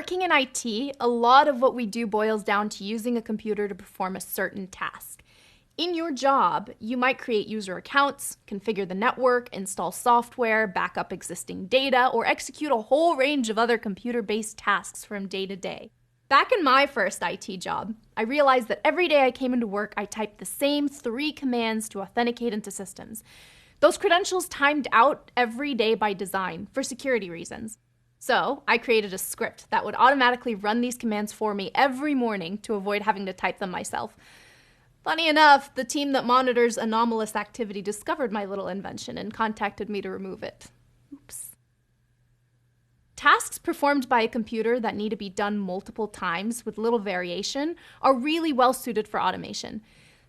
Working in IT, a lot of what we do boils down to using a computer to perform a certain task. In your job, you might create user accounts, configure the network, install software, back up existing data, or execute a whole range of other computer-based tasks from day to day. Back in my first IT job, I realized that every day I came into work, I typed the same 3 commands to authenticate into systems. Those credentials timed out every day by design for security reasons. So I created a script that would automatically run these commands for me every morning to avoid having to type them myself. Funny enough, the team that monitors anomalous activity discovered my little invention and contacted me to remove it. Oops. Tasks performed by a computer that need to be done multiple times with little variation are really well suited for automation.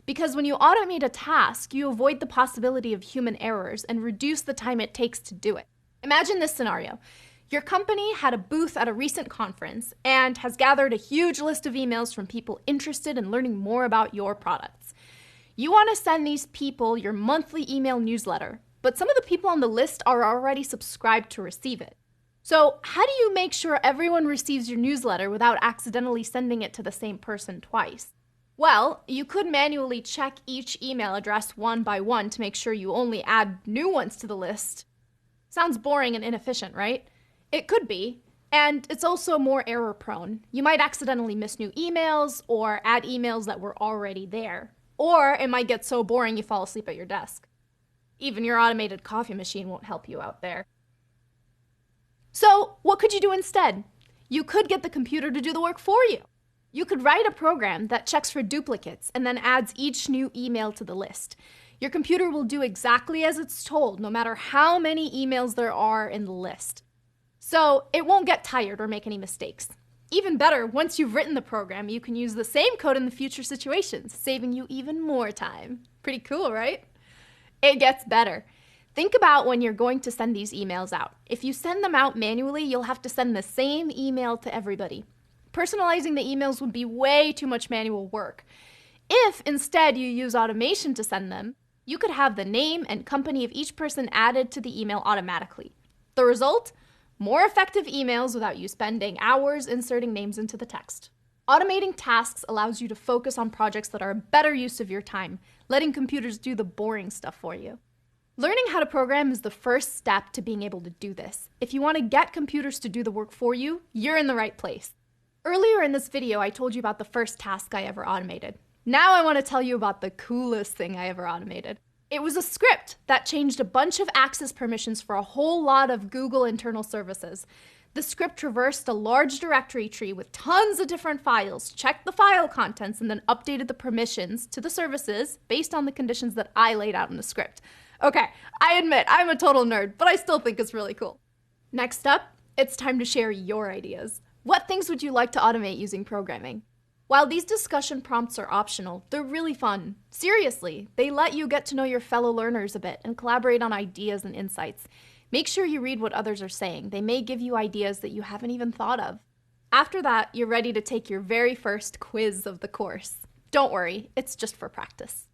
Because when you automate a task, you avoid the possibility of human errors and reduce the time it takes to do it. Imagine this scenario. Your company had a booth at a recent conference and has gathered a huge list of emails from people interested in learning more about your products. You want to send these people your monthly email newsletter, but some of the people on the list are already subscribed to receive it. So how do you make sure everyone receives your newsletter without accidentally sending it to the same person twice? Well, you could manually check each email address one by one to make sure you only add new ones to the list. Sounds boring and inefficient, right? It could be, and it's also more error-prone. You might accidentally miss new emails or add emails that were already there. Or it might get so boring you fall asleep at your desk. Even your automated coffee machine won't help you out there. So, what could you do instead? You could get the computer to do the work for you. You could write a program that checks for duplicates and then adds each new email to the list. Your computer will do exactly as it's told, no matter how many emails there are in the list. So it won't get tired or make any mistakes. Even better, once you've written the program, you can use the same code in the future situations, saving you even more time. Pretty cool, right? It gets better. Think about when you're going to send these emails out. If you send them out manually, you'll have to send the same email to everybody. Personalizing the emails would be way too much manual work. If instead you use automation to send them, you could have the name and company of each person added to the email automatically. The result? More effective emails without you spending hours inserting names into the text. Automating tasks allows you to focus on projects that are a better use of your time, letting computers do the boring stuff for you. Learning how to program is the first step to being able to do this. If you want to get computers to do the work for you, you're in the right place. Earlier in this video, I told you about the first task I ever automated. Now I want to tell you about the coolest thing I ever automated. It was a script that changed a bunch of access permissions for a whole lot of Google internal services. The script traversed a large directory tree with tons of different files, checked the file contents, and then updated the permissions to the services based on the conditions that I laid out in the script. Okay, I admit I'm a total nerd, but I still think it's really cool. Next up, it's time to share your ideas. What things would you like to automate using programming? While these discussion prompts are optional, they're really fun. Seriously, they let you get to know your fellow learners a bit and collaborate on ideas and insights. Make sure you read what others are saying. They may give you ideas that you haven't even thought of. After that, you're ready to take your very first quiz of the course. Don't worry, it's just for practice.